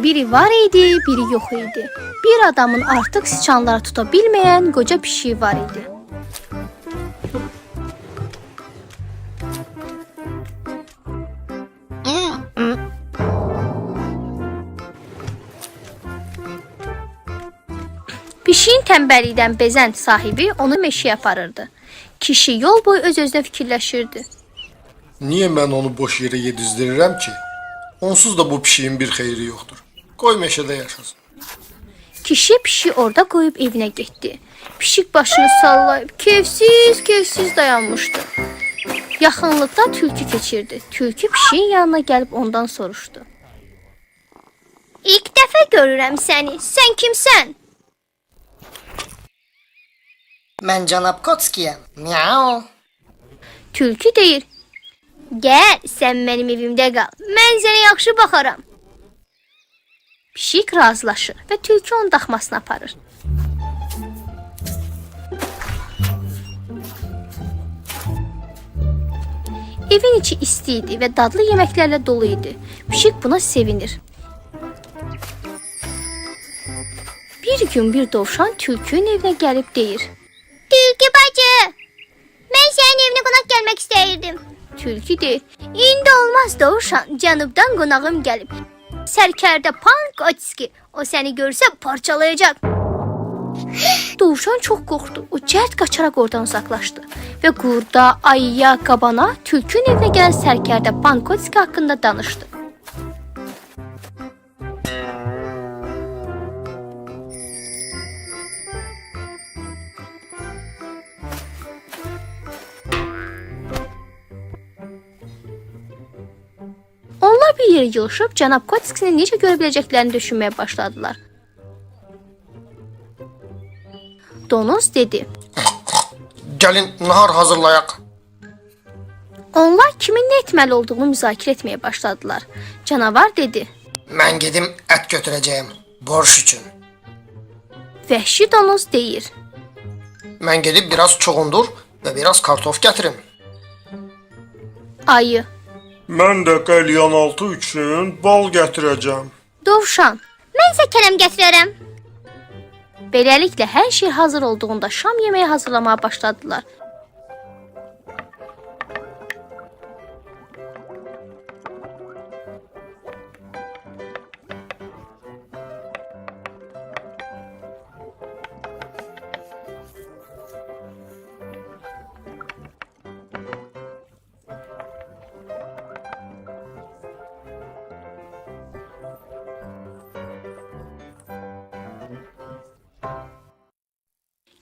Biri var idi, biri yox idi. Bir adamın artıq siçanları tuta bilməyən qoca pişiyi var idi. Pişiyin tənbəllikdən bezən sahibi onu meşəyə aparırdı. Kişi yol boyu öz-özünə fikirləşirdi. Niye ben onu boş yere yedizdirirəm ki? Onsuz da bu pişiyin bir xeyri yoxdur. Qoy meşədə yaşasın. Kişi pişiyi orada qoyub evinə getdi. Pişik başını sallayıb keyfsiz dayanmışdı. Yaxınlıqda tülkü keçirdi. Tülkü pişiyin yanına gəlib ondan soruşdu. İlk dəfə görürəm səni. Sən kimsən? Mən cənab Kotskiyəm. Miau. Tülkü deyir. Gəl, sən mənim evimdə qal. Mən sənə yaxşı baxaram. Pişik razılaşır və tülkü onun daxmasına aparır. Evin içi isti idi və dadlı yeməklərlə dolu idi. Pişik buna sevinir. Bir gün bir dovşan tülkünün evinə gəlib deyir. Tülkü bacı, mən sənin evinə qonaq gəlmək istəyirdim. Tülkü deyir. İndi olmaz dovşan, cənubdan qonağım gəlib. Sərkərdə Pankotski, o səni görsə parçalayacaq. Dovşan çox qorxdu. O cəld qaçaraq oradan uzaqlaşdı və qurda, ayıya, qabana tülkünün evinə gələn sərkərdə Pankotski haqqında danışdı. Onlar bir yerə yığılıb cənab Kotskini necə görə biləcəklərini düşünməyə başladılar. Donuz dedi. Gəlin nahar hazırlayaq. Onlar kimin nə etməli olduğunu müzakirə etməyə başladılar. Canavar dedi. Mən gedim ət götürəcəyim. Borş üçün. Vəhşi donuz deyir. Mən gedib biraz çoğundur və biraz kartof gətirim. Ayı. Mən də qəlyanaltı üçün bal gətirəcəm. Dovşan. Mən isə kələm gətirərəm. Beləliklə hər şey hazır olduğunda şam yeməyi hazırlamaya başladılar.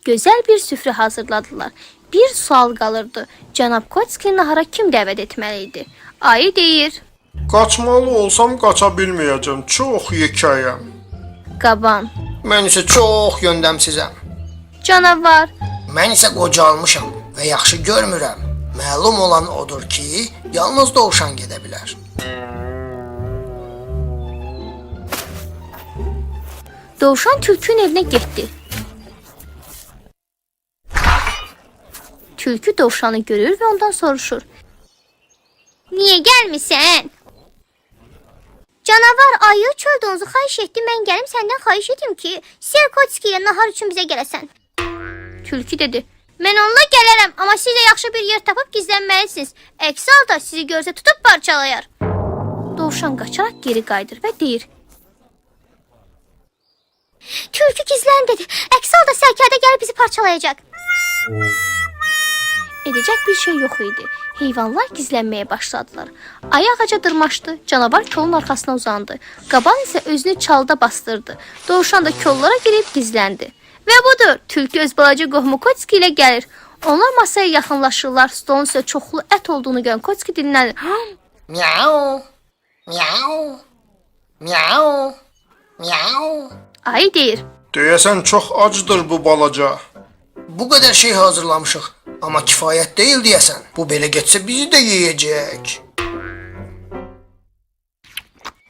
Gözəl bir süfrə hazırladılar. Bir sual qalırdı. Cənab Kotskini nahara kim dəvət etməli idi? Ayı deyir. Qaçmalı olsam qaça bilməyəcəm. Çox yekəyəm. Qaban. Mən isə çox yöndəmsizəm. Canavar. Mən isə qocalmışam və yaxşı görmürəm. Məlum olan odur ki, yalnız dovşan gedə bilər. Dovşan tülkünün evinə getdi. Tülkü dovşanı görür və ondan soruşur. Niyə gəlmisən? Canavar ayı çöl donuzu xahiş etdi. Mən gəlim səndən xahiş edim ki, Ser Kotski ilə nahar üçün bizə gələsən. Tülkü dedi. Mən onunla gələrəm, amma siz də yaxşı bir yer tapıb gizlənməlisiniz. Əks halda sizi görsə tutub parçalayar. Dovşan qaçaraq geri qayıdır və deyir. Tülkü gizlən dedi. Əks halda sərkərdə gəlib bizi parçalayacaq. Edəcək bir şey yox idi. Heyvanlar gizlənməyə başladılar. Ayı ağaca dırmaşdı, canavar kolun arxasına uzandı. Qaban isə özünü çalda bastırdı. Dovşan da kollara girib gizləndi. Və budur, tülkü öz balaca qohumu Kotski ilə gəlir. Onlar masaya yaxınlaşırlar. Stolun isə çoxlu ət olduğunu görən Kotski dinlənir. Miau, miau, miau, miau. Ayı deyir. Deyəsən çox acdır bu balaca. Bu qədər şey hazırlamışıq, amma kifayət deyil deyəsən. Bu belə getsə bizi də yeyəcək.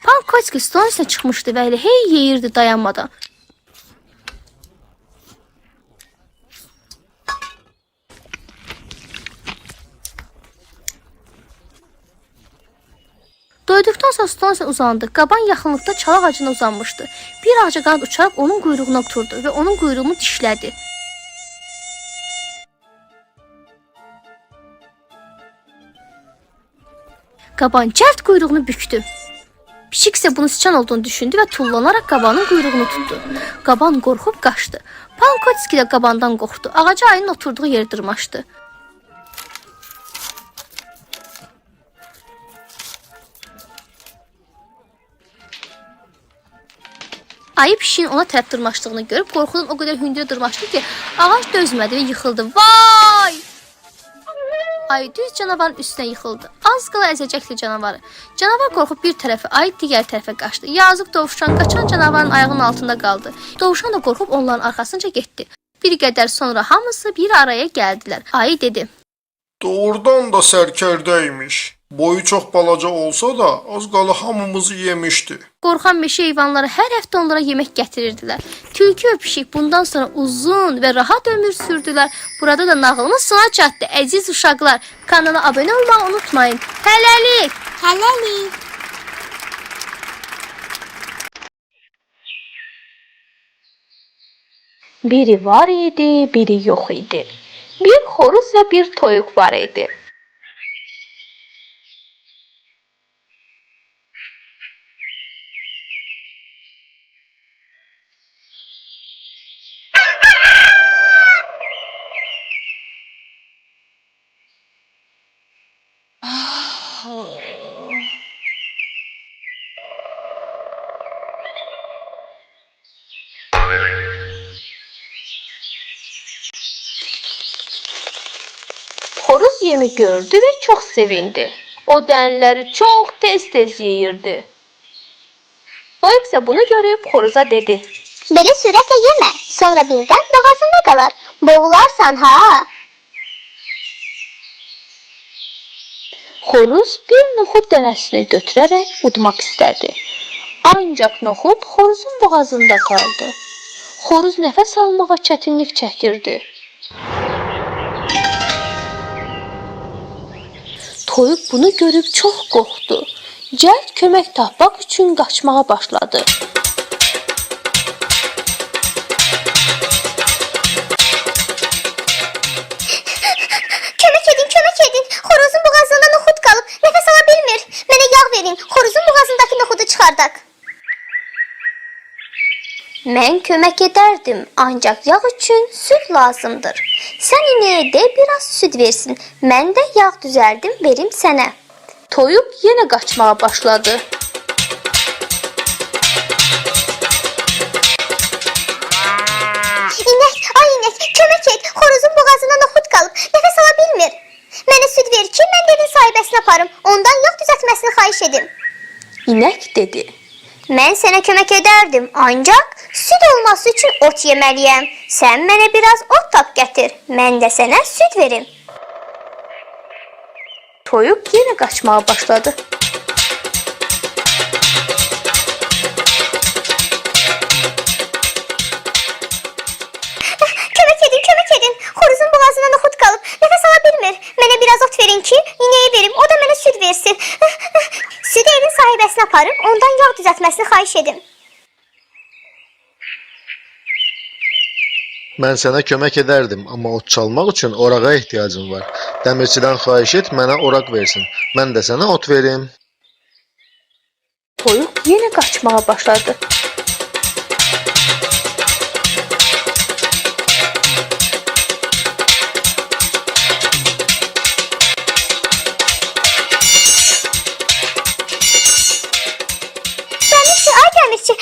Pan Kotski stolun üstünə çıxmışdı və elə hey yeyirdi dayanmadan. Doyduqdan sonra stolun üstünə uzandı. Qaban yaxınlıqda çalaq ağacına uzanmışdı. Bir ağaca qanad uçaraq onun quyruğuna oturdu və onun quyruğunu dişlədi. Qaban cəld quyruğunu bükdü. Pişik isə bunun sıçan olduğunu düşündü və tullanaraq qabanın quyruğunu tutdu. Qaban qorxub qaçdı. Pan Kotski də qabandan qorxdu. Ağaca ayının oturduğu yeri dırmaşdı. Ayı pişiyin ona tərəf dırmaşdığını görüb qorxudan o qədər hündürə dırmaşdı ki, ağac dözmədi və yıxıldı. Vay! Ayı düz canavarın üstünə yıxıldı. Az qala əzəcəkdi canavarı. Canavar qorxub bir tərəfə, ayı digər tərəfə qaçdı. Yazıq dovşan qaçan canavarın ayağının altında qaldı. Dovşan da qorxub onların arxasınca getdi. Bir qədər sonra hamısı bir araya gəldilər. Ayı dedi. Doğrudan da sərkərdəymiş. Boyu çox balaca olsa da az qala hamımızı yemişdi. Qorxan meşə heyvanları hər həftə onlara yemək gətirirdilər. Tülkü və pişik bundan sonra uzun və rahat ömür sürdülər. Burada da nağılımız sona çatdı. Əziz uşaqlar, kanala abunə olmağı unutmayın. Hələlik! Hələlik. Biri var idi, biri yox idi. Bir xoruz və bir toyuq var idi. Xoruz yemi gördü və çox sevindi. O dənləri çox tez-tez yeyirdi. Toyuq isə bunu görüb xoruza dedi. Belə sürətlə yemə, sonra birdən boğazında qalar. Boğularsan ha. Xoruz bir noxud dənəsini götürərək udmaq istədi. Ancaq noxud xoruzun boğazında qaldı. Xoruz nəfəs almağa çətinlik çəkirdi. Toyuq bunu görüb çox qorxdu. Cəld kömək tapmaq üçün qaçmağa başladı. Kömək edin. Xoruzun boğazında noxud qalıb. Nəfəs ala bilmir. Mənə yağ verin. Xoruzun boğazındakı noxudu çıxardaq. Mən kömək edərdim, ancaq yağ üçün süd lazımdır. Sən inəyə də biraz süd versin. Mən də yağ düzəldim, verim sənə. Toyuq yenə qaçmağa başladı. İnək, kömək et. Xoruzun boğazında noxud qalıb. Nəfəs ala bilmir. Mənə süd ver ki, mən də evin sahibəsinə aparım. Ondan yağ düzəltməsini xahiş edim. İnək dedi. Mən sənə kömək edərdim, ancaq süd olması üçün ot yeməliyəm. Sən mənə biraz ot tap gətir. Mən də sənə süd verim. Toyuq yenə qaçmağa başladı. Kömək edin. Xoruzun boğazına noxud qalıb. Nəfəs ala bilmir. Mənə biraz ot verin ki, inəyə verim. O da mənə süd versin. Südü evin sahibəsinə aparıb, ondan yağ düzəltməsini xahiş edim. Mən sənə kömək edərdim, amma ot çalmaq üçün orağa ehtiyacım var. Dəmirçidən xahiş et, mənə oraq versin. Mən də sənə ot verim. Toyuq yenə qaçmağa başladı. Dəmirçi,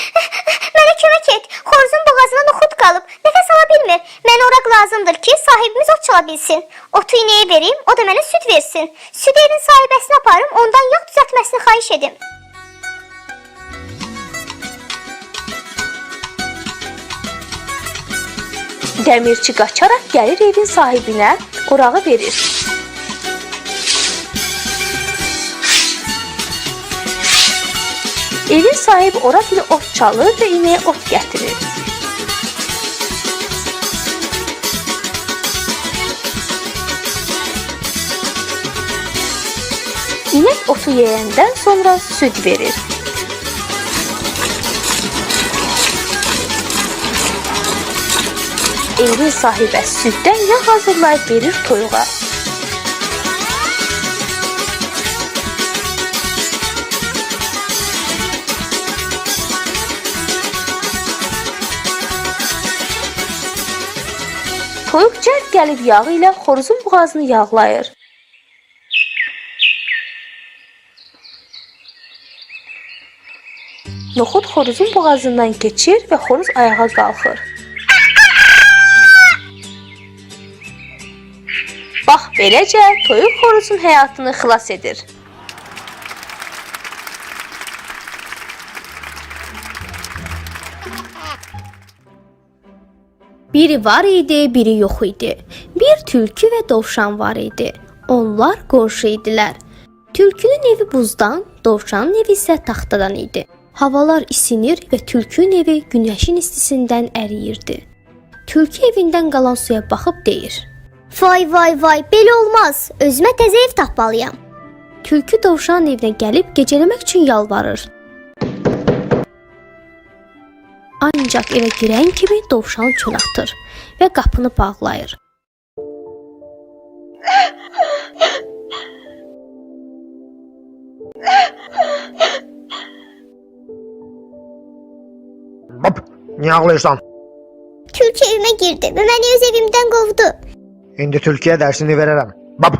mənə kömək et. Xoruzun boğazına noxud qalıb. Nəfəs ala bilmir. Mənə oraq lazımdır ki, sahibimiz ot çala bilsin. Otu inəyə verim, o da mənə süd versin. Südü evin sahibəsinə aparım, ondan yağ düzəltməsini xahiş edim. Dəmirçi qaçaraq gəlir evin sahibinə orağı verir. Evin sahibi oraq ilə ot çalır və inəyə ot gətirir. İnək otu yeyəndən sonra süd verir. Evin sahibi süddən yağ hazırlayıb verir toyuğa. Toyuq cəld gəlib yağı ilə xoruzun boğazını yağlayır. Noxud xoruzun boğazından keçir və xoruz ayağa qalxır. Bax, beləcə toyuq xoruzun həyatını xilas edir. Biri var idi, biri yox idi. Bir tülkü və dovşan var idi. Onlar qonşu idilər. Tülkünün evi buzdan, dovşanın evi isə taxtadan idi. Havalar isinir və tülkünün evi günəşin istisindən əriyirdi. Tülkü evindən qalan suya baxıb deyir: Vay vay vay, belə olmaz. Özümə təzə ev tapmalıyam. Tülkü dovşanın evinə gəlib gecələmək üçün yalvarır. Ancaq evə girən kimi dovşan çöl atır və qapını bağlayır. Bab, niyə ağlayırsan? Tülkü evimə girdi və məni öz evimdən qovdu. İndi tülküyə dərsini verərəm. Bab.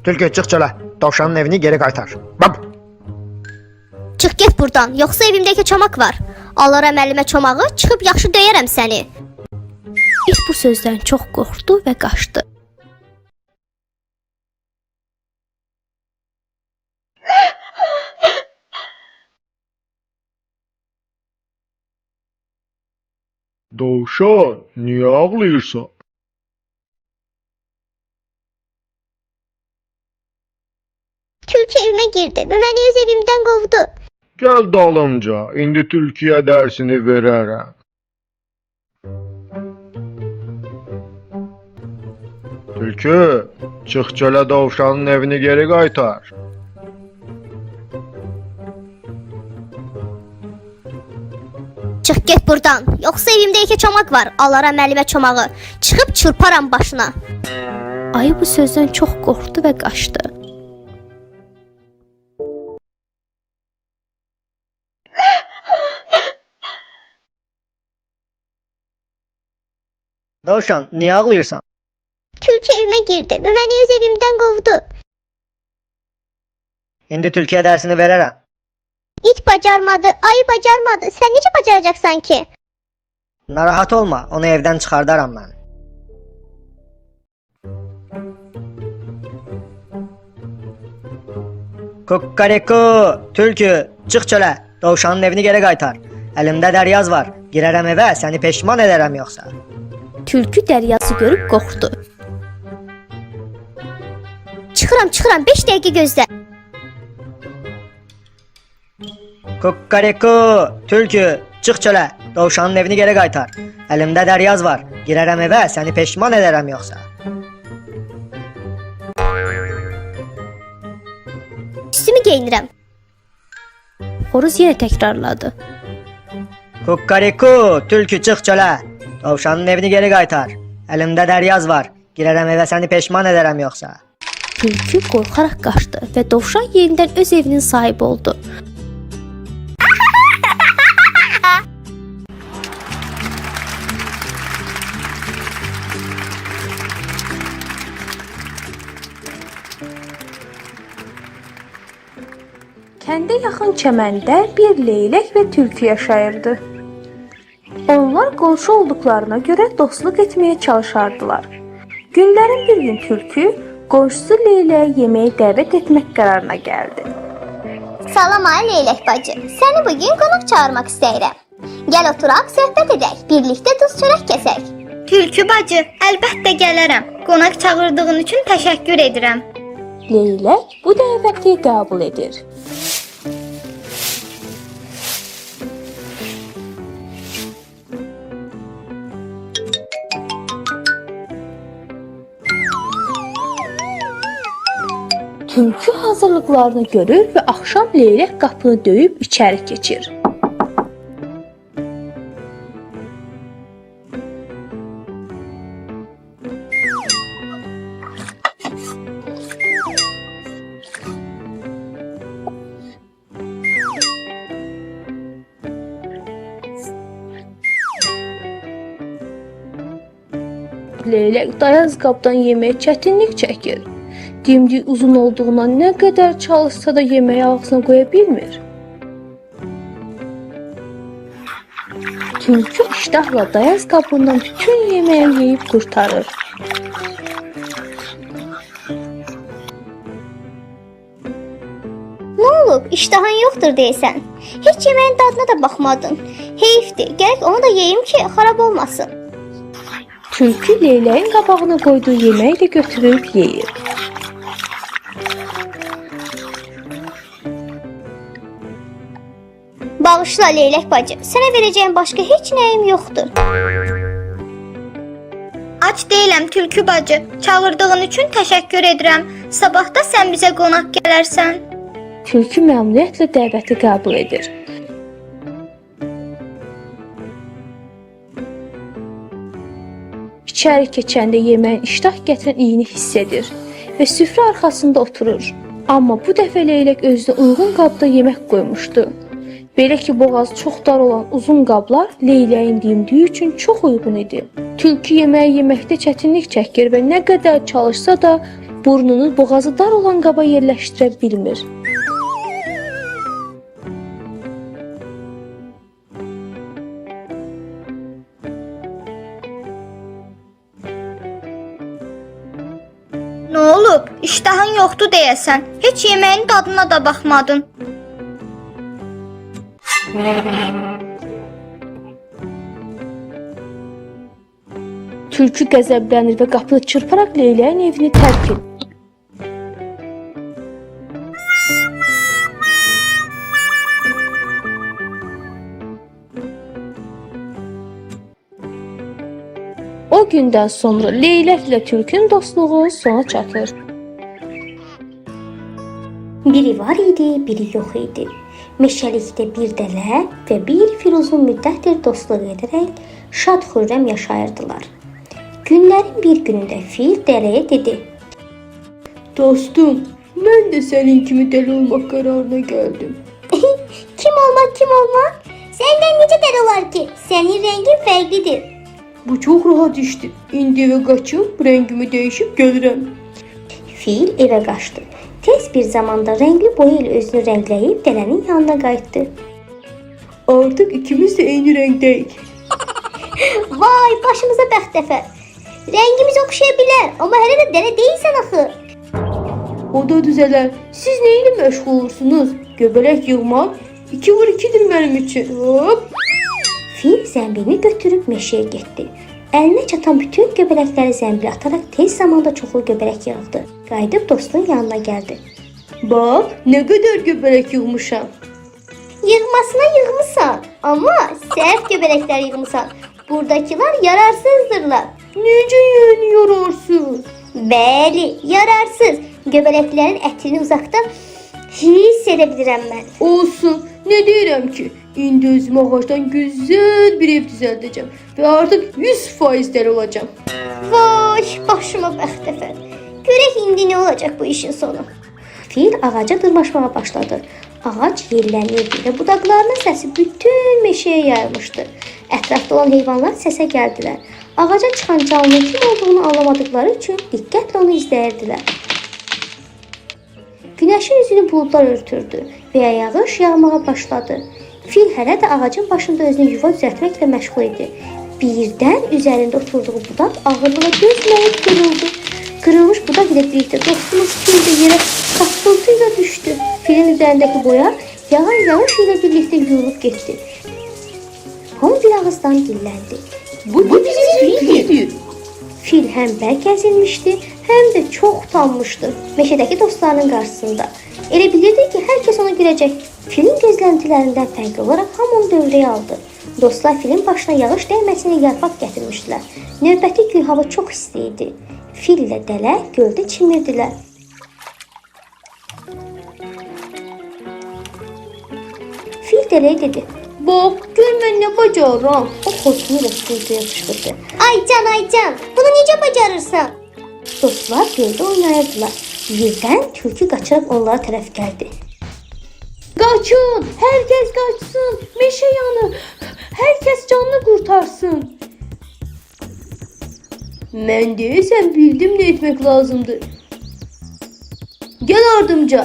Tülkü, çıx çölə. Dovşanın evini geri qaytar. Bab. Çıx get buradan, yoxsa evimdəki çomaq var. Alaram əlimə çomağı, çıxıb yaxşı döyərəm səni. İt bu sözdən çox qorxdu və qaçdı. Dovşan, niyə ağlayırsan? Tülkü evimə girdi və məni öz evimdən qovdu. Gəl dalımca, indi tülküyə dərsini verərəm. Tülkü, çıx çölə dovşanın evini geri qaytar. Çıx get buradan, yoxsa evimdə iki çomaq var. Alaram əlimə çomağı, çıxıb çırparam başına. Ayı bu sözdən çox qorxdu və qaçdı. Dovşan, niyə ağlayırsan? Tülkü evimə girdi və məni öz evimdən qovdu. İndi tülküyə dərsini verərəm. İt bacarmadı, ayı bacarmadı. Sən necə bacaracaqsan ki? Narahat olma, onu evdən çıxardaram mən. Kukkariko, tülkü, çıx çölə. Dovşanın evini geri qaytar. Əlimdə dəryaz var. Girərəm evə, səni peşman edərəm yoxsa. Tülkü dəryası görüb qorxdu. Çıxıram, 5 dəqiqə gözlə. Kukkariko, tülkü, çıx çölə. Dovşanın evini geri qaytar. Əlimdə dəryaz var. Girərəm evə, səni peşman edərəm yoxsa. Üstümü geyinirəm. Xoruz yenə təkrarladı. Kukkariko, tülkü, çıx çölə. Dovşanın evini geri qaytar. Əlimdə dəryaz var. Girərəm evə, səni peşman edərəm yoxsa. Tülkü qorxaraq qaçdı və dovşan yenidən öz evinin sahibi oldu. Kəndə yaxın çəməndə bir leylək və tülkü yaşayırdı. Onlar qonşu olduqlarına görə dostluq etməyə çalışardılar. Günlərin bir gün tülkü qonşusu leyləyə yeməyə dəvət etmək qərarına gəldi. Salam ay Leylək bacı. Səni bugün qonaq çağırmaq istəyirəm. Gəl oturaq, söhbət edək. Birlikdə duz çörək kəsək. Tülkü bacı, əlbəttə gələrəm. Qonaq çağırdığın üçün təşəkkür edirəm. Leylək bu dəvəti qəbul edir. Tülkü hazırlıqlarını görür və axşam Leylək qapını döyüb içəri keçir. Leylək dayaz qabdan yeməyə çətinlik çəkir. Dimdik uzun olduğundan nə qədər çalışsa da yeməyi ağzına qoya bilmir. Tülkü iştahla dayaz qabından bütün yeməyi yeyib qurtarır. Nə olub? İştahın yoxdur deyəsən. Heç yeməyin dadına da baxmadın. Heyfdir. Gərək onu da yeyim ki, xarab olmasın. Tülkü Leyləyin qabağına qoyduğu yeməyi də götürüb yeyir. Bağışla Leylək bacı. Sənə verəcəyim başqa heç nəyim yoxdur. Aç deyiləm Tülkü bacı. Çağırdığın üçün təşəkkür edirəm. Sabah da sən bizə qonaq gələrsən. Tülkü məmnuniyyətlə dəvəti qəbul edir. İçəri keçəndə yeməyin iştah gətirən iyini hiss edir və süfrə arxasında oturur. Amma bu dəfə Leylək özünə uyğun qabda yemək qoymuşdu. Belə ki, boğazı çox dar olan uzun qablar Leyləyin dimdiyi üçün çox uyğun idi. Tülkü yeməyi yeməkdə çətinlik çəkir və nə qədər çalışsa da burnunu boğazı dar olan qaba yerləşdirə bilmir. Nə olub? İştahın yoxdur deyəsən. Heç yeməyin dadına da baxmadın. Tülkü qəzəblənir və qapını çırparaq Leyləyin evini tərk edir. O gündən sonra Leylək ilə Tülkünün dostluğu sona çatır. Biri var idi, biri yox idi. Meşəlikdə bir dələ və bir fil uzun müddətdir dostluq edərək şad-xürrəm yaşayırdılar. Günlərin bir günündə fil dələyə dedi: Dostum, mən də sənin kimi dəli olmaq qərarına gəldim. Kim olmaq? Səndən necə dəli olar ki? Sənin rəngin fərqlidir. Bu çox rahat işdir. İndi evə qaçıb, rəngimi dəyişib gəlirəm. Fil evə qaçdı. Tez bir zamanda rəngli boya ilə özünü rəngləyib dələnin yanına qayıtdı. Artıq ikimiz də eyni rəngdəyik. Vay, başımıza bəxtəfər. Rəngimiz oxşaya bilər, amma hələ də dələ deyilsən axı. O da düzələr. Siz nə ilə məşğul olursunuz? Göbələk yığmaq 2x2-dir mənim üçün. Hop! Fil zəmbilini götürüb meşəyə getdi. Əlinə çatan bütün göbələkləri zəmbilə ataraq tez zamanda çoxlu göbələk yığdı. Qayıdıb dostunun yanına gəldi. Bax, nə qədər göbələk yığmışam. Yığmasına yığmısan, amma səhv göbələklər yığmısan. Buradakılar yararsızdırlar. Necə yəni yararsız? Bəli, yararsız. Göbələklərin ətini uzaqdan hiss edə bilirəm mən. Olsun, nə deyirəm ki? İndi özüm ağacdan gözəl bir ev düzəldəcəm və artıq 100% dəli olacam. Vay, başıma bəxtəfər. Görək indi nə olacaq bu işin sonu. Fil ağaca dırmaşmağa başladı. Ağac yellənirdi və budaqlarının səsi bütün meşəyə yayılmışdı. Ətrafda olan heyvanlar səsə gəldilər. Ağaca çıxan canlının kim olduğunu anlamadıkları üçün diqqətlə onu izləyirdilər. Günəşin üzünü buludlar örtürdü və yağış yağmağa başladı. Fil hələ də ağacın başında özünü yuva düzəltməklə məşğul idi. Birdən üzərində oturduğu budaq ağırlığa dözməyib qırıldı. Qırılmış budaq ilə birlikdə dostumuz fil də yerə tappıltıyla düşdü. Fil filin üzərindəki boya yağış ilə birlikdə yuyulub getdi. Hamı bir ağızdan dilləndi. Bu bizim fildir. Fil həm bərk əzilmişdi, həm də çox utanmışdı meşədəki dostlarının qarşısında. Elə bilirdi ki, hər kəs onu görəcək. Filin gözləntilərindən fərqli olaraq hamı onu dövrəyə aldı. Dostlar filin başına yağış dəyməsinə yarpaq gətirmişdilər. Növbəti gün hava çox isti idi. Fil ilə dələ göldə çimirdilər. Fil dələyə dedi: "Bax, gör mən nə bacarıram." O xortumu ilə sürüyə fışqırdı. Ay can, bunu necə bacarırsan? Dostlar göldə oynayırdılar. Birdən tülkü qaçaraq onlara tərəf gəldi. Qaçın, hər kəs qaçsın. Meşə yanır. Hər kəs canını qurtarsın. Mən deyəsən bildim nə etmək lazımdır. Gəl ardımca.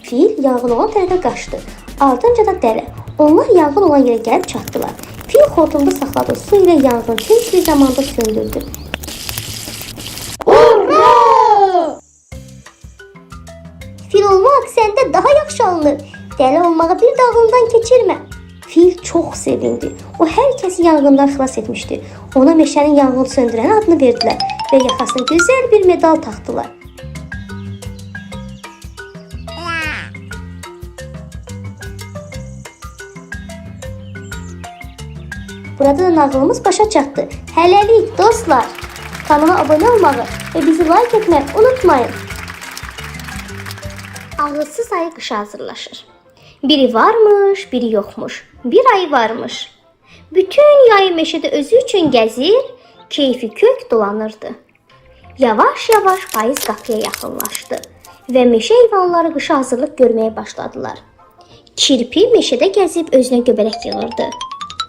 Fil yanğın olan tərəfə qaçdı. Ardınca da dələ. Onlar yanğın olan yerə gəlib çatdılar. Fil xortumda saxladığı su ilə yanğını tez bir zamanda söndürdü. Hurra! Fil olmaq səndə daha yaxşı alınır. Dəli olmağı bir də ağlından keçirmə. Fil çox sevindi. O hər kəsi yanğından xilas etmişdi. Ona meşənin yanğını söndürən adını verdilər və yaxasına gözəl bir medal taxdılar. Burada da nağılımız başa çatdı. Hələlik dostlar. Kanala abunə olmağı və bizi like etməyi unutmayın. Ağılsız ayı qışa hazırlaşır. Biri varmış, biri yoxmuş. Bir ayı varmış. Bütün yayı meşədə özü üçün gəzir, keyfi kök dolanırdı. Yavaş-yavaş payız qapıya yaxınlaşdı və meşə heyvanları qışa hazırlıq görməyə başladılar. Kirpi meşədə gəzib özünə göbələk yığırdı.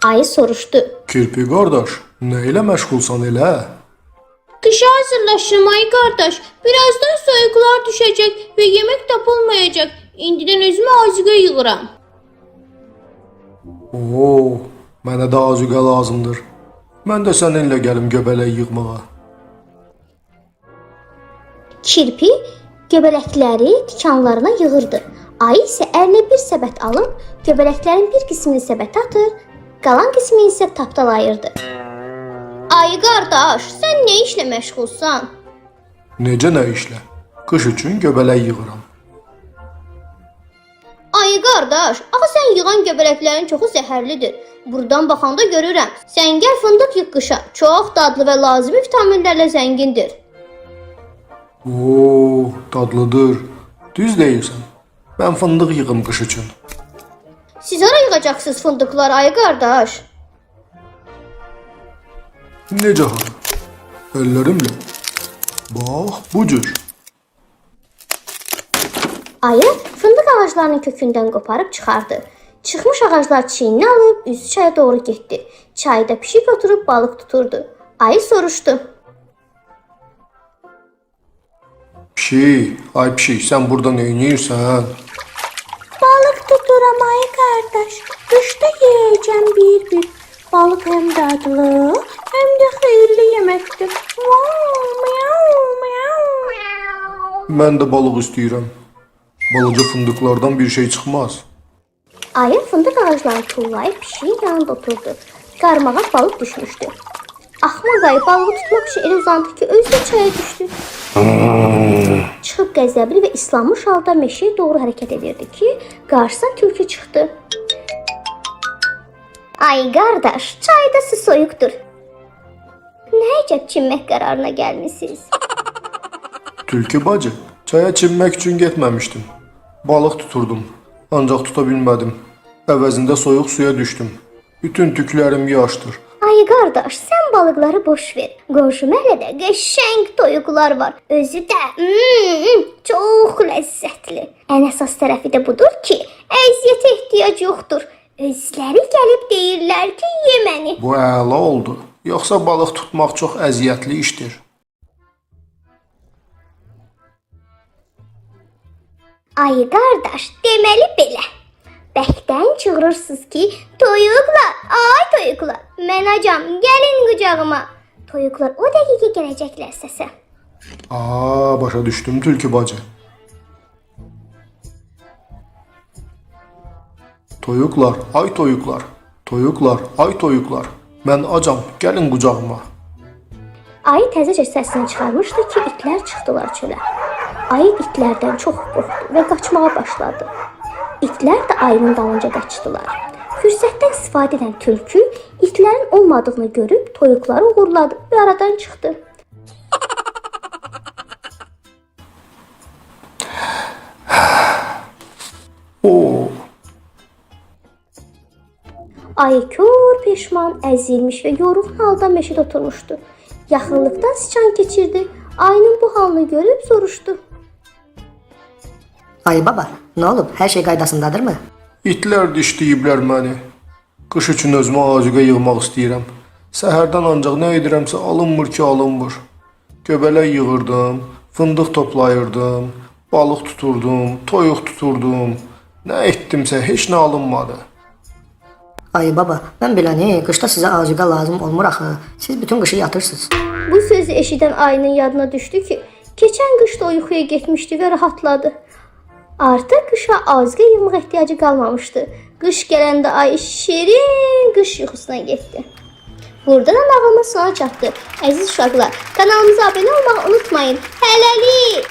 Ayı soruşdu: Kirpi qardaş, nə ilə məşğulsan elə? Qışa hazırlaşım ay qardaş. Birazdan soyuqlar düşəcək və yemək tapılmayacaq. İndidən özümə azuqə yığıram. Oo, mənə də azuqə lazımdır. Mən də səninlə gəlim göbələk yığmağa. Kirpi göbələkləri tikanlarına yığırdı. Ayı isə əlinə bir səbət alıb göbələklərin bir qismini səbətə atır, qalan qismini isə tapdalayırdı. Ay qardaş, sən nə işlə məşğulsan? Necə nə işlə? Qış üçün göbələk yığıram. Ay qardaş, axı sən yığan göbələklərin çoxu zəhərlidir. Buradan baxanda görürəm. Sən gəl fındıq yığ qışa. Çox dadlı və lazımi vitaminlərlə zəngindir. Oo, dadlıdır. Düz deyirsən. Mən fındıq yığım qış üçün. Siz hara yığacaqsınız fındıqlar ay qardaş? Necə hara? Əllərimlə. Bax, bu cür. Ayı fındıq ağaclarının kökündən qoparıb çıxardı. Çıxmış ağaclar çiyninə alıb üzü çaya doğru getdi. Çayda pişik oturub balıq tuturdu. Ayı soruşdu: Pişik, ay pişik, sən burada nə edirsən? Balıq tuturam ay qardaş. Qışda yeyəcəm bir. Balıq həm dadlı, həm də xeyirli yeməkdir. Mən də balıq istəyirəm. Balaca fındıqlardan bir şey çıxmaz. Ayı fındıq ağaclarını tullayıb pişiyin yanında oturdu. Qarmağa balıq düşmüşdü. Axmaq ayı balığı tutmaq üçün elə uzandı ki, özü də çaya düşdü. Çıxıb qəzəbli və islanmış halda meşəyə doğru hərəkət edirdi ki, qarşısına tülkü çıxdı. Ay qardaş, çayda su soyuqdur. Nə əcəb çimmək qərarına gəlmisiniz? Tülkü bacı, çaya çimmək üçün getməmişdim. Balıq tuturdum, ancaq tuta bilmədim. Əvəzində soyuq suya düşdüm. Bütün tüklərim yaşdır. Ay qardaş, sən balıqları boş ver. Qonşu məhəllədə qəşəng toyuqlar var. Özü də çox ləzzətli. Ən əsas tərəfi də budur ki, əziyyətə ehtiyac yoxdur. Özləri gəlib deyirlər ki, ye məni. Bu əla oldu. Yoxsa balıq tutmaq çox əziyyətli işdir. Ay qardaş, deməli belə. Bəkdən çığırırsınız ki, toyuqlar, ay toyuqlar, mən acam, gəlin qucağıma. Toyuqlar o dəqiqə gələcəklər səsə. Başa düşdüm tülkü bacı. Toyuqlar, ay toyuqlar. Toyuqlar, ay toyuqlar. Mən acam, gəlin qucağıma. Ayı təzəcə səsini çıxarmışdı ki, itlər çıxdılar çölə. Ayı itlərdən çox qorxdu və qaçmağa başladı. İtlər də ayının dalınca qaçdılar. Fürsətdən istifadə edən tülkü itlərin olmadığını görüb toyuqları uğurladı və aradan çıxdı. Oo, Ayı kör peşman, əzilmiş və yorğun halda meşədə oturmuşdu. Yaxınlıqdan sıçan keçirdi. Ayının bu halını görüb soruşdu. Ayı baba, nə olub? Hər şey qaydasındadırmı? itlər dişləyiblər məni. Qış üçün özümə azuqə yığmaq istəyirəm. Səhərdən ancaq nə edirəmsə alınmır ki, alınmır. Göbələk yığırdım, fındıq toplayırdım, balıq tuturdum, toyuq tuturdum. Nə etdimsə heç nə alınmadı. Ayı baba, mən biləni, qışda sizə azuqə lazım olmur axı. Siz bütün qışı yatırsınız. Bu sözü eşidən ayının yadına düşdü ki, keçən qışda o yuxuya getmişdi və rahatladı. Artıq qışa azuqə yığmaq ehtiyacı qalmamışdı. Qış gələndə ay şirin qış yuxusuna getdi. Burada da nağılımız sona çatdı. Əziz uşaqlar, kanalımıza abunə olmağı unutmayın. Hələlik!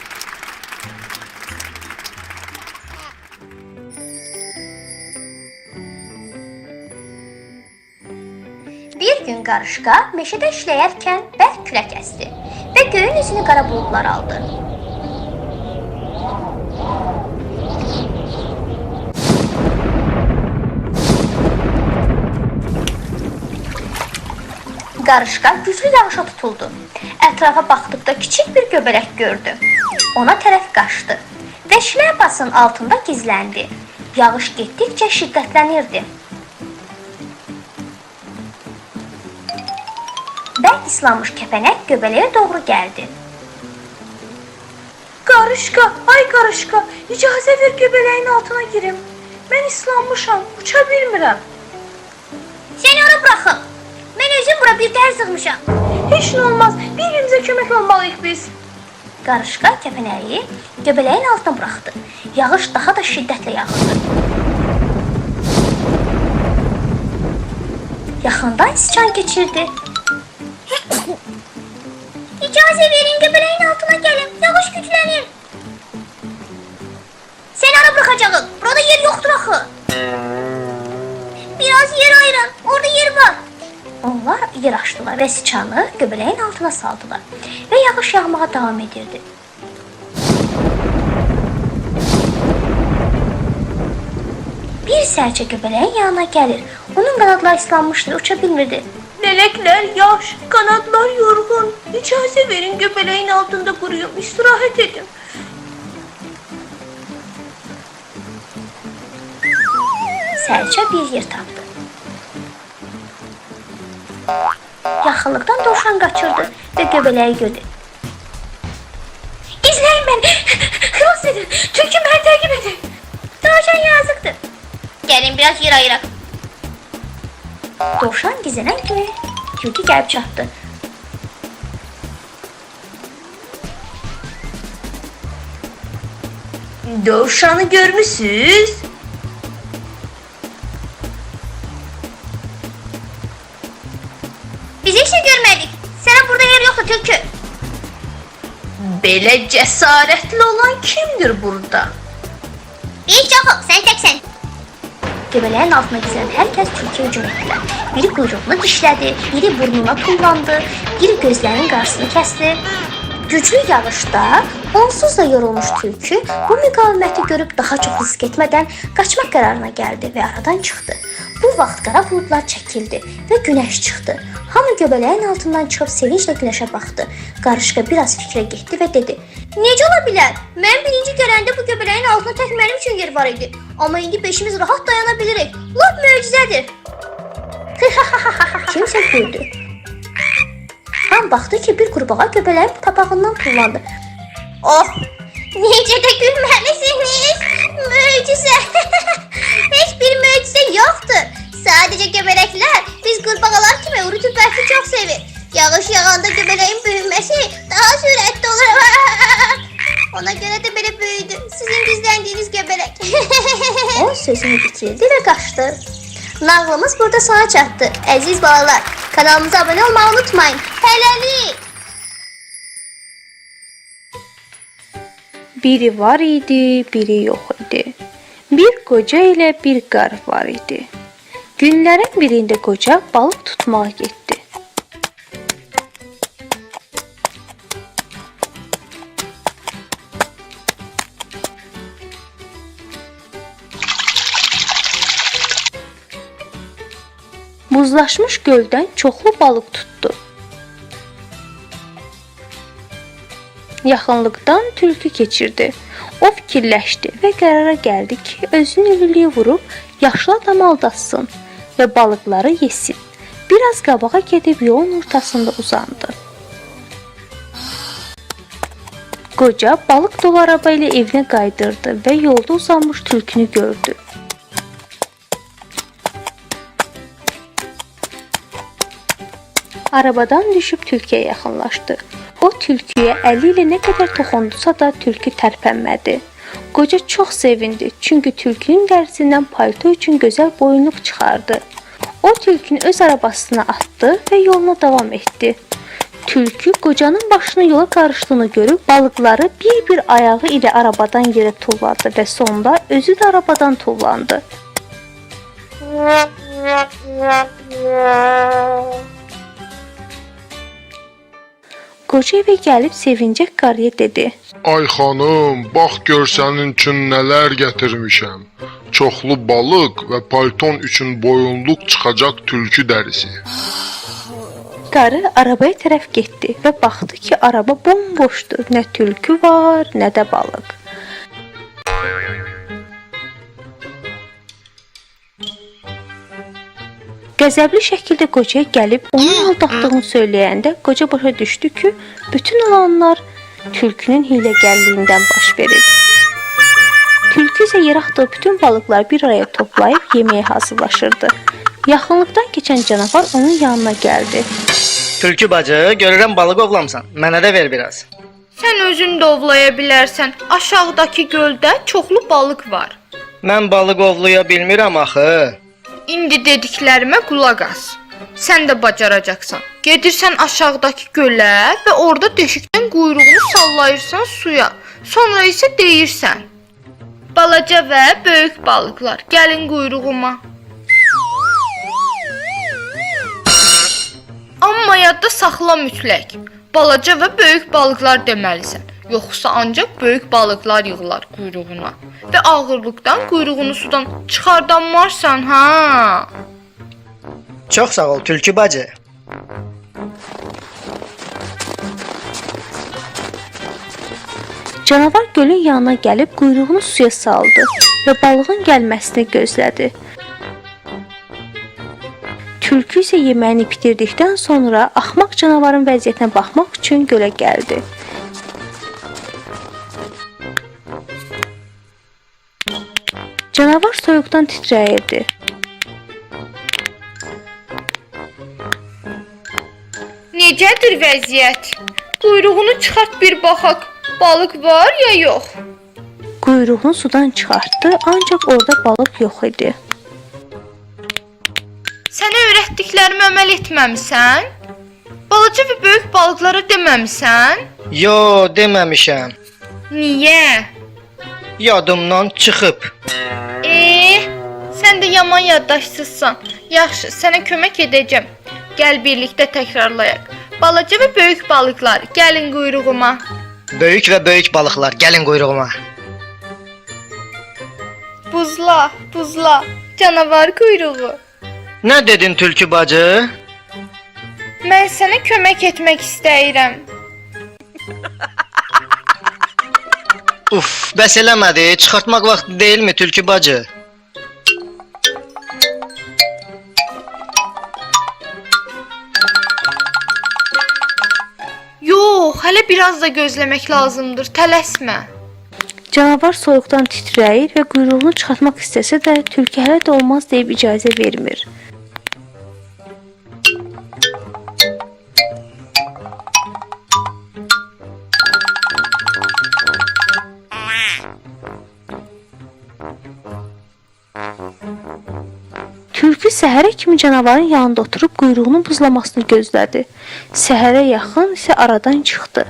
Bir gün qarışqa meşədə işləyərkən bərk külək əsdi və göyün üzünü qara buludlar aldı. Qarışqa güclü yağışa tutuldu. Ətrafa baxdıqda kiçik bir göbələk gördü. Ona tərəf qaçdı və şlyapasının altında gizləndi. Yağış getdikcə şiddətlənirdi. Bərk islanmış kəpənək göbələyə doğru gəldi. Qarışqa, ay qarışqa, icazə ver göbələyin altına girim. Mən islanmışam, uça bilmirəm. Səni ora buraxım. Mən özüm bura bir tər sığmışam. Heç nə olmaz, bir-birimizə kömək olmalıyıq biz. Qarışqa kəpənəyi göbələyin altına buraxdı. Yağış daha da şiddətlə yağırdı. Yaxından sıçan keçirdi. İcazə verin, göbələyin altına gəlim. Yağış güclənir. Səni ara buraxacağıq. Burada yer yoxdur axı. Biraz yer ayırın. Orada yer var. Onlar yer açdılar və sıçanı göbələyin altına saldılar və yağış yağmağa davam edirdi. Bir sərçə göbələyin yanına gəlir. Onun qanadları islanmışdı, uça bilmirdi. Lələklər yaş, qanadlar yorğun. İcazə verin, göbələyin altında quruyum, istirahət edim. Sərçə bir yer tapdı. Yaxınlıqdan dovşan qaçırdı və göbələyi gördü. İzləyin məni, xilas edin, tülkü məni təqib edin. Dovşan yazıqdır. Gəlin biraz yer ayıraq. Dovşan gizlənən kimi tülkü gəlib çatdı. Dovşanı görmüsünüz? Biz heç nə görmədik. Sənə burada yer yoxdur tülkü. Belə cəsarətli olan kimdir burada? Biz yoxuq, sən təksən. Göbələyin altına gizlənən hər kəs tülküyə hücum etdilər. Biri quyruğunu dişlədi, biri burnuna tullandı, biri gözlərinin qarşısını kəsdi. Güclü yağışda onsuz da yorulmuş tülkü bu müqaviməti görüb daha çox risk etmədən qaçmaq qərarına gəldi və aradan çıxdı. Bu vaxt qara buludlar çəkildi və günəş çıxdı. Hamı göbələyin altından çıxıb sevinclə günəşə baxdı. Qarışqa biraz fikrə getdi və dedi: "Necə ola bilər? Mən birinci gələndə bu göbələyin altında tək mənim üçün yer var idi. Amma indi beşimiz rahat dayana bilirik. Lap möcüzədir." Kimsə güldü. Ham baxdı ki, bir qurbağa göbələyin papağından tullandı. Oh, necə də gülməlisiniz? Möcüzə. Heç bir möcüzə yoxdur. Sadəcə göbələklər biz qurbağalar kimi rütubətli çox sevir. Yağış yağanda göbələyin böyüməsi daha sürətli olur. Ona görə də belə böyüdü. Sizin gizləndiyiniz göbələk. O sözünü bitirdi və qaçdı. Nağlımız burada sona çatdı. Əziz balalar, kanalımıza abunə olmağı unutmayın. Hələlik! Biri var idi, biri yox idi. Bir qoca ilə bir qarı var idi. Günlərin birində qoca balıq tutmağa getdi. Buzlaşmış göldən çoxlu balıq tutdu. Yaxınlıqdan tülkü keçirdi. O fikirləşdi və qərara gəldi ki, özünü ürülüyə vurub yaşlı adam aldatsın və balıqları yesin. Biraz qabağa gedib yolun ortasında uzandı. Qoca balıq dolu araba ilə evinə qaydırdı və yolda uzanmış tülkünü gördü. Arabadan düşüb tülküyə yaxınlaşdı. O tülküyə əli ilə nə qədər toxundusa da tülkü tərpənmədi. Qoca çox sevindi, çünki tülkünün dərisindən palto üçün gözəl boyunluq çıxardı. O tülkünü öz arabasına atdı və yoluna davam etdi. Tülkü qocanın başını yola qarışdığını görüb balıqları bir-bir ayağı ilə arabadan yerə tulladı və sonda özü də arabadan tullandı. Qoca evə gəlib sevincək qarıya dedi: Ay xanım, bax gör sənin üçün nələr gətirmişəm. Çoxlu balıq və palton üçün boyunluq çıxacaq tülkü dərisi. Qarı arabaya tərəf getdi və baxdı ki, araba bomboşdur. Nə tülkü var, nə də balıq. Qəzəbli şəkildə qocaya gəlib onun aldatdığını söyləyəndə qoca başa düşdü ki, bütün olanlar tülkünün hiyləgərliyindən baş verir. Tülkü isə yer atdığı bütün balıqları bir araya toplayıb yeməyə hazırlaşırdı. Yaxınlıqdan keçən canavar onun yanına gəldi. Tülkü bacı, görürəm balıq ovlamsan. Mənə də ver biraz. Sən özün də ovlaya bilərsən. Aşağıdakı göldə çoxlu balıq var. Mən balıq ovlaya bilmirəm axı. İndi dediklərimə qulaq as. Sən də bacaracaqsan. Gedirsən aşağıdakı gölə və orada deşikdən quyruğunu sallayırsan suya. Sonra isə deyirsən: Balaca və böyük balıqlar, gəlin quyruğuma. Amma yadda saxla mütləq. Balaca və böyük balıqlar deməlisən. Yoxsa ancaq böyük balıqlar yığılar quyruğuna və ağırlıqdan quyruğunu sudan çıxardanmarsan, ha? Çox sağ ol Tülkü bacı. Canavar gölün yanına gəlib quyruğunu suya saldı və balığın gəlməsini gözlədi. Tülkü isə yeməyini bitirdikdən sonra axmaq canavarın vəziyyətinə baxmaq üçün gölə gəldi. Canavar soyuqdan titrəyirdi. Necədir vəziyyət? Quyruğunu çıxart bir baxaq. Balıq var ya yox? Quyruğunu sudan çıxartdı, ancaq orada balıq yox idi. Sənə öyrətdiklərimi əməl etməmisən? Balaca və böyük balıqlara deməmisən? Yo, deməmişəm. Niyə? Yadımdan çıxıb. Sən də yaman yaddaşsızsan. Yaxşı, sənə kömək edəcəm. Gəl birlikdə təkrarlayaq. Balaca və böyük balıqlar, gəlin quyruğuma. Böyük və böyük balıqlar, gəlin quyruğuma. Buzla, buzla, canavar quyruğu. Nə dedin Tülkü bacı? Mən sənə kömək etmək istəyirəm. Uf, bəs eləmədi. Çıxartmaq vaxtı deyilmi Tülkü bacı? Yox, hələ biraz da gözləmək lazımdır. Tələsmə. Canavar soyuqdan titrəyir və quyruğunu çıxartmaq istəsə də tülkü hələ də olmaz deyib icazə vermir. Tülkü səhərə kimi canavarın yanında oturub quyruğunun buzlamasını gözlədi. Səhərə yaxın isə aradan çıxdı.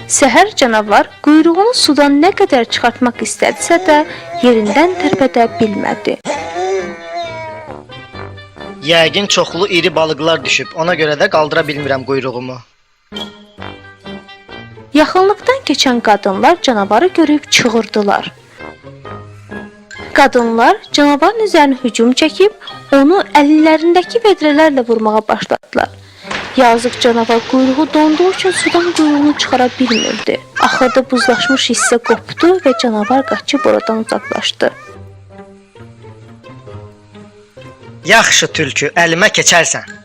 Səhər canavar quyruğunu sudan nə qədər çıxartmaq istədisə də yerindən tərpədə bilmədi. Yəqin çoxlu iri balıqlar düşüb. Ona görə də qaldıra bilmirəm quyruğumu. Yaxınlıqdan keçən qadınlar canavarı görüb çığırdılar. Qadınlar canavarın üzərinə hücum çəkib onu əllərindəki vedrələrlə vurmağa başladılar. Yazıq canavar quyruğu donduğu üçün sudan quyruğunu çıxara bilmirdi. Axırda buzlaşmış hissə qopdu və canavar qaçıb oradan uzaqlaşdı. Yaxşı tülkü, əlimə keçərsən.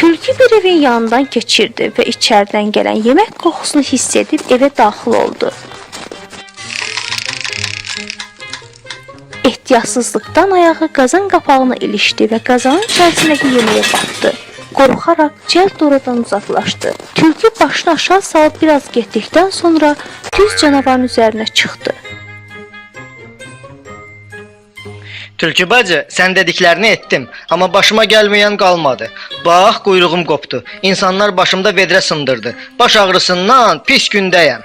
Tülkü bir evin yanından keçirdi və içəridən gələn yemək qoxusunu hiss edib evə daxil oldu. Ehtiyatsızlıqdan ayağı qazan qapağına ilişdi və qazanın içərisindəki yeməyə batdı. Qorxaraq cəld oradan uzaqlaşdı. Tülkü başını aşağı salıb biraz getdikdən sonra düz canavarın üzərinə çıxdı. Tülkü bacı, sən dediklərini etdim, amma başıma gəlməyən qalmadı. Bax, quyruğum qopdu. İnsanlar başımda vedrə sındırdı. Baş ağrısından pis gündəyəm.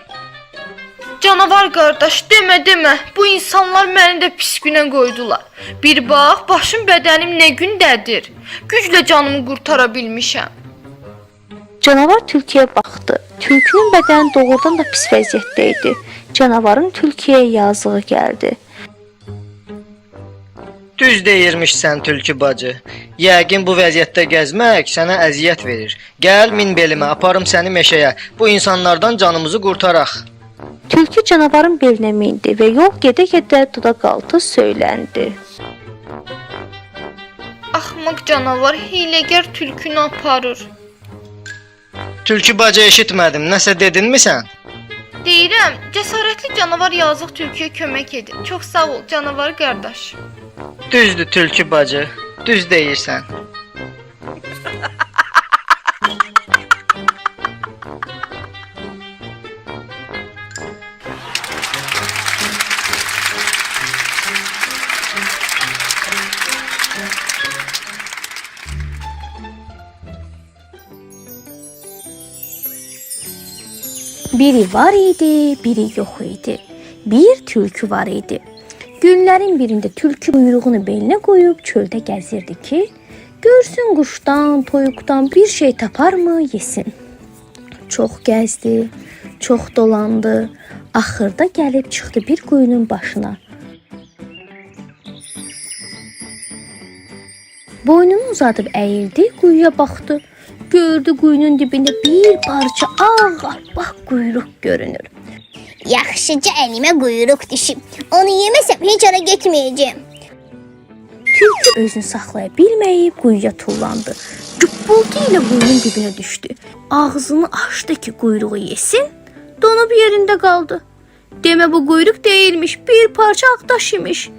Canavar qardaş, demə. Bu insanlar məni də pis günə qoydular. Bir bax, başım bədənim nə gündədir. Güclə canımı qurtara bilmişəm. Canavar tülküyə baxdı. Tülkünün bədəni doğrudan da pis vəziyyətdə idi. Canavarın tülküyə yazığı gəldi. Düz deyirmişsən tülkü bacı. Yəqin bu vəziyyətdə gəzmək sənə əziyyət verir. Gəl min belimə, aparım səni meşəyə. Bu insanlardan canımızı qurtaraq. Tülkü canavarın belinə mindi və yol gedə-gedə dodaqaltı söyləndi. Axmaq canavar hiyləgər tülkünü aparır. Tülkü bacı eşitmədim. Nəsə dedinmi sən? Deyirəm, cəsarətli canavar yazıq tülküyə kömək edir. Çox sağ ol canavar qardaş. Düzdür tülkü bacı. Düz deyirsən. Biri var idi, biri yox idi. Bir tülkü var idi. Günlərin birində tülkü quyruğunu belinə qoyub çöldə gəzirdi ki, görsün quşdan, toyuqdan bir şey taparmı yesin. Çox gəzdi, çox dolandı, axırda gəlib çıxdı bir quyunun başına. Boynunu uzadıb əyildi, quyuya baxdı. Gördü quyunun dibində bir parça ağappaq quyruq görünür. Yaxşıca əlimə quyruq düşüb. Onu yeməsəm heç ara getməyəcəm. Tülkü özünü saxlaya bilməyib quyuya tullandı. Güppultu ilə quyunun dibinə düşdü. Ağzını açdı ki quyruğu yesin, donub yerində qaldı. Demə bu quyruq deyilmiş, bir parça ağdaş imiş.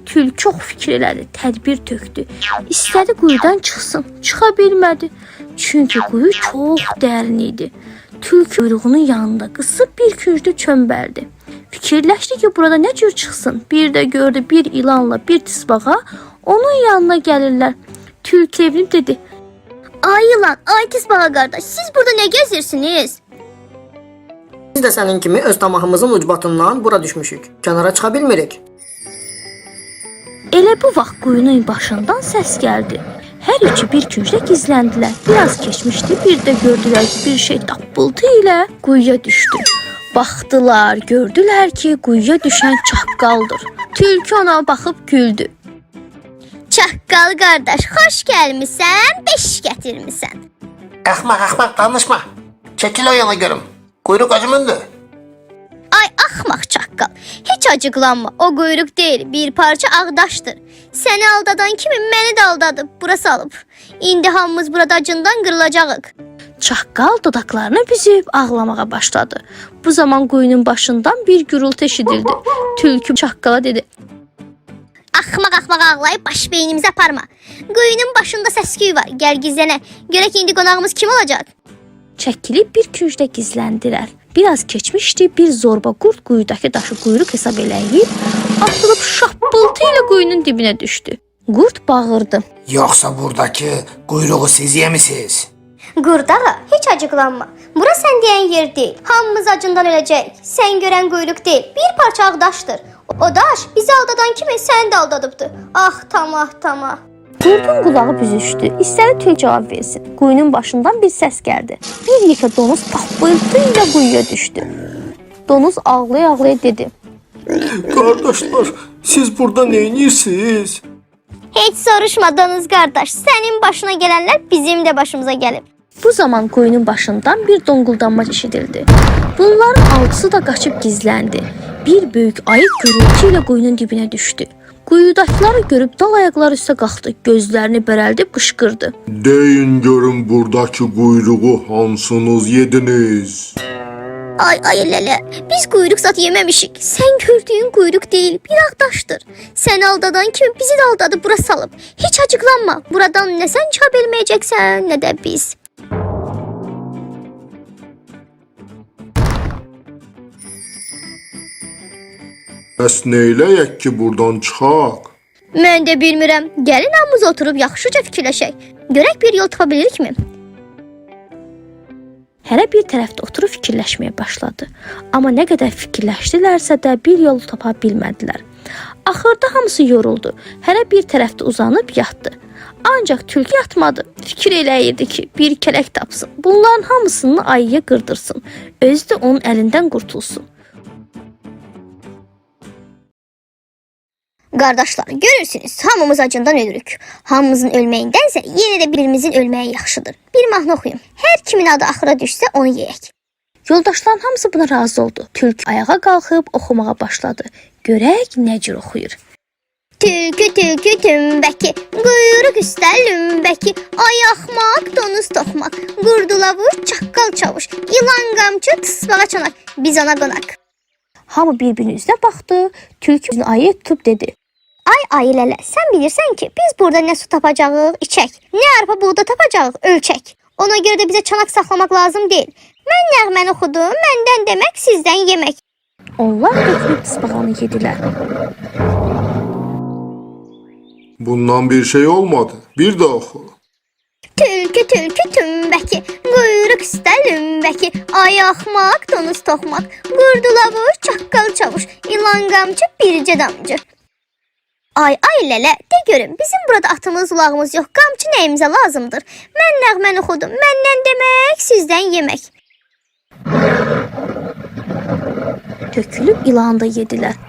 Tülkü çox fikir elədi, tədbir tökdü. İstədi quyudan çıxsın, çıxa bilmədi. Çünki quyu çox dərin idi. Tülkü quyruğunun yanında qısıb bir küncdə çömbəldi. Fikirləşdi ki, burada nə cür çıxsın. Bir də gördü bir ilanla bir tısbağa onun yanına gəlirlər. Tülkü evlib dedi: Ay ilan, ay tısbağa qardaş, siz burada nə gəzirsiniz? Biz də sənin kimi öz tamahımızın ucbatından bura düşmüşük. Kənara çıxa bilmirik. Elə bu vaxt quyunun başından səs gəldi. Hər üçü bir küncdə gizləndilər. Biraz keçmişdi, bir də gördülər ki, bir şey tappıltı ilə quyuya düşdü. Baxdılar, gördülər ki, quyuya düşən çaqqaldır. Tülkü ona baxıb güldü. Çaqqal qardaş, xoş gəlmisən, beş gətirmisən. Axmaq danışma. Çəkil o yana görüm. Quyruq acımındır. Ay axmaq çaqqal, heç acıqlanma, o quyruq deyil, bir parça ağdaşdır. Səni aldadan kimi məni də aldadıb, bura salıb. İndi hamımız burada acından qırılacağıq. Çaqqal dodaqlarını büzüb ağlamağa başladı. Bu zaman quyunun başından bir gürültü eşidildi. Tülkü çaqqala dedi: Axmaq ağlayıb baş beynimizi aparma. Quyunun başında səs-küy var, gəl gizlənə. Görək indi qonağımız kim olacaq? çəkilib bir küncdə gizləndilər. Biraz keçmişdi, bir zorba qurd quyudakı daşı quyruq hesab eləyib, atılıb şappıltı ilə quyunun dibinə düşdü. Qurd bağırdı. Yoxsa buradakı quyruğu siz yemisiniz? Qurdağa, heç acıqlanma. Bura sən deyən yer deyil. Hamımız acından öləcək. Sən görən quyruq deyil, bir parça ağ daşdır. O daş bizi aldadan kimi səni də aldadıbdı. Ah, tamah, tamah. Qurdun qulağı büzüşdü. İstədi tül cavab versin. Quyunun başından bir səs gəldi. Bir yekə donuz tappıltı ilə quyuya düşdü. Donuz ağlaya-ağlaya dedi. Qardaşlar, siz burada nə edirsiniz? Heç soruşma donuz qardaş. Sənin başına gələnlər bizim də başımıza gəlib. Bu zaman quyunun başından bir donquldanma eşidildi. Bunların altısı da qaçıb gizləndi. Bir böyük ayı gürültü ilə quyunun dibinə düşdü. Quyudakıları görüb dal ayaqları üstə qalxdı, gözlərini bərəldib qışqırdı. Deyin görün buradakı quyruğu hansınız yediniz? Ay lələ, biz quyruq zat yeməmişik. Sən gördüyün quyruq deyil, bir ağ daşdır. Sən aldadan kimi bizi də aldadıb bura salıb. Heç acıqlanma. Buradan nə sən çıxa bilməyəcəksən, nə də biz. Bəs neyləyək ki buradan çıxaq? Mən də bilmirəm. Gəlin hamımız oturub yaxşıca fikirləşək. Görək bir yol tapa bilirikmi? Hərə bir tərəfdə oturub fikirləşməyə başladı. Amma nə qədər fikirləşdilərsə də bir yol tapa bilmədilər. Axırda hamısı yoruldu. Hərə bir tərəfdə uzanıb yatdı. Ancaq tülkü yatmadı. Fikir eləyirdi ki, bir kələk tapsın. Bunların hamısını ayıya qırdırsın. Özü də onun əlindən qurtulsun. Qardaşlar, görürsünüz, hamımız acından ölürük. Hamımızın ölməyiндənsə yenə də birimizin ölməyi yaxşıdır. Bir mahnı oxuyum. Hər kimin adı axıra düşsə onu yeyək. Yoldaşların hamısı buna razı oldu. Tülkü ayağa qalxıb oxumağa başladı. Görək nə cür oxuyur. Tülkü tülkü tümbəki, quyruq üstə lümbəki, ay axmaq, donuz toxmaq, qurdulavur, çaqqal çavuş, ilan qamçı, tısbağa çanaq, biz ona qonaq. Hamı bir-birinin üzünə baxdı. Tülkü üzünü ayıya tutub dedi. Ay lələ, sən bilirsən ki, biz burada nə su tapacağıq, içək, nə arpa buğda tapacağıq, ölçək. Ona görə də bizə çanaq saxlamaq lazım deyil. Mən nəğməni oxudum, məndən demək, sizdən yemək. Onlar götürüb tısbağanı yedilər. Bundan bir şey olmadı. Bir də oxu. Tülkü tülkü tümbəki, quyruq üstə lümbəki, ay axmaq, donuz toxmaq, qurdulavur, çaqqal çavuş, ilan qamçı, bircə damcı. Ay lələ, de görüm, bizim burada atımız, ulağımız yox, qamçı nəyimizə lazımdır? Mən nəğməni oxudum, məndən demək, sizdən yemək. Tökülüb ilanı da yedilər.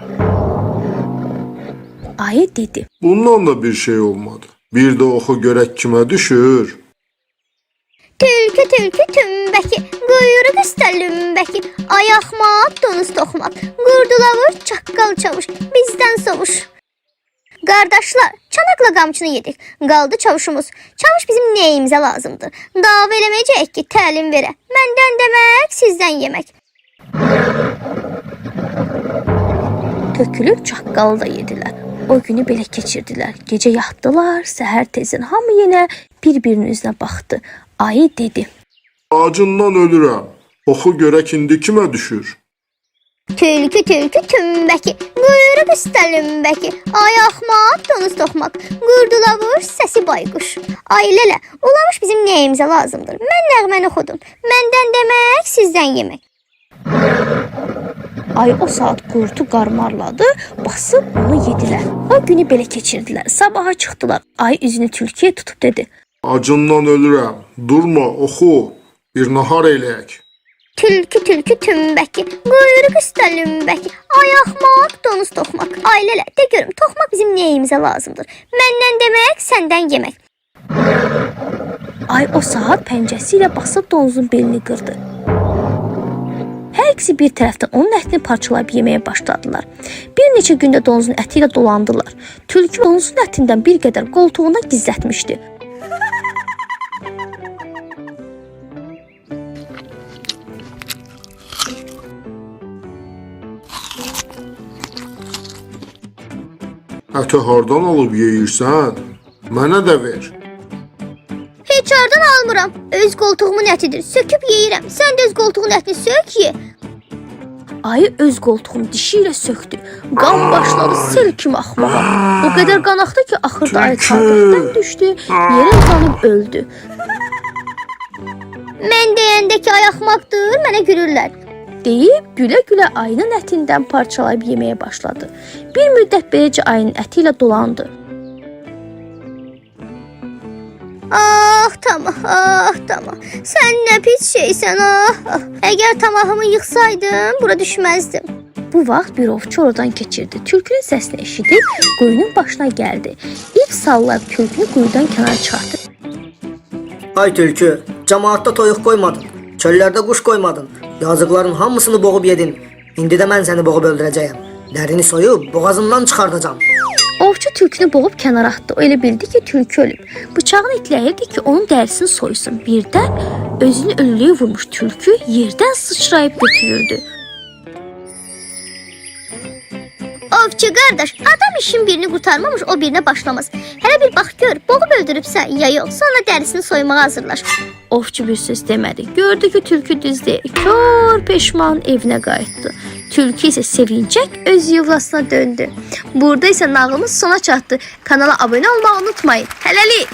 Ayı dedi. Bundan da bir şey olmadı. Bir də oxu görək kimə düşür. Tülkü tülkü tümbəki, quyruq üstə lümbəki, ay axmaq, donuz toxmaq, qurdulavur, çaqqal çavuş, bizdən sovuş. Qardaşlar, çanaqla qamçını yedik, qaldı çavuşumuz. Çavuş bizim nəyimizə lazımdır? Dava eləməyəcək ki, təlim verə. Məndən demək, sizdən yemək. Tökülüb çaqqalı da yedilər. O günü belə keçirdilər. Gecə yatdılar, səhər tezin hamı yenə bir-birinin üzünə baxdı. Ayı dedi. Acından ölürəm. Oxu görək indi kimə düşür. Tülkü tülkü tümbəki, quyruq üstə lümbəki, ay axmaq, donuz toxmaq, qurdulavur, səsi bayquş. Ay lələ, ulamış bizim nəyimizə lazımdır? Mən nəğməni oxudum, məndən demək, sizdən yemək. Ayı o saat qurdu qarmarladı, basıb onu yedilər. O günü belə keçirdilər. Sabaha çıxdılar. Ayı üzünü tülküyə tutub dedi. Acından ölürəm. Durma, oxu. Bir nahar eləyək. Tülkü tülkü tümbəki, quyruq üstə lümbəki, ay axmaq, donuz toxmaq. Ay lələ, de görüm, toxmaq bizim nəyimizə lazımdır? Məndən demək, səndən yemək. Ay o saat pəncəsi ilə basıb donuzun belini qırdı. Hər ikisi bir tərəfdən onun ətini parçalayıb yeməyə başladılar. Bir neçə gündə donuzun əti ilə dolandılar. Tülkü donuzun ətindən bir qədər qoltuğuna gizlətmişdi. Əti hardan alıb yeyirsən? Mənə də ver. Bekardan almıram. Öz qoltuğumun ətidir. Söküb yeyirəm. Sən də öz qoltuğun ətini sök ye. Ayı öz qoltuğunu dişi ilə söktü. Qan başladı sel kimi axmağa. O qədər qan axdı ki, axırda ayı taqətdən düşdü, yerə uzanıb öldü. Mən deyəndə ki, ay axmaqdır, mənə gülürlər. Deyib gülə-gülə ayının ətindən parçalayıb yeməyə başladı. Bir müddət beləcə ayının əti ilə dolandı. Ah tamam. Sən nə pis şeysən ah. Əgər tamahımı yıxsaydım, bura düşməzdim. Bu vaxt bir ovçu oradan keçirdi. Tülkünün səsini eşidib quyunun başına gəldi. İlk sallayıb tülkünü quyudan kənara çıxartdı. Ay tülkü, cəmaatda toyuq qoymadın, çöllərdə quş qoymadın, yazıqların hamısını boğub yedin. İndi də mən səni boğub öldürəcəyəm. Dərini soyub boğazından çıxardacağam. Ovçu tülkünü boğub kənara atdı. O elə bildi ki, tülkü ölüb. Bıçağını itləyirdi ki, onun dərisini soysun. Birdən özünü ölülüyə vurmuş tülkü yerdən sıçrayıb götürüldü. Ovçu qardaş, adam işin birini qurtarmamış, o birinə başlamaz. Hələ bir bax gör, boğub öldürübsə ya yox, sonra dərisini soymağa hazırlaş. Ovçu bir söz demədi. Gördü ki, tülkü düzdür. Kör peşman evinə qayıtdı. Tülkü isə sevincək öz yuvasına döndü. Burada isə nağılımız sona çatdı. Kanala abunə olmağı unutmayın. Hələlik.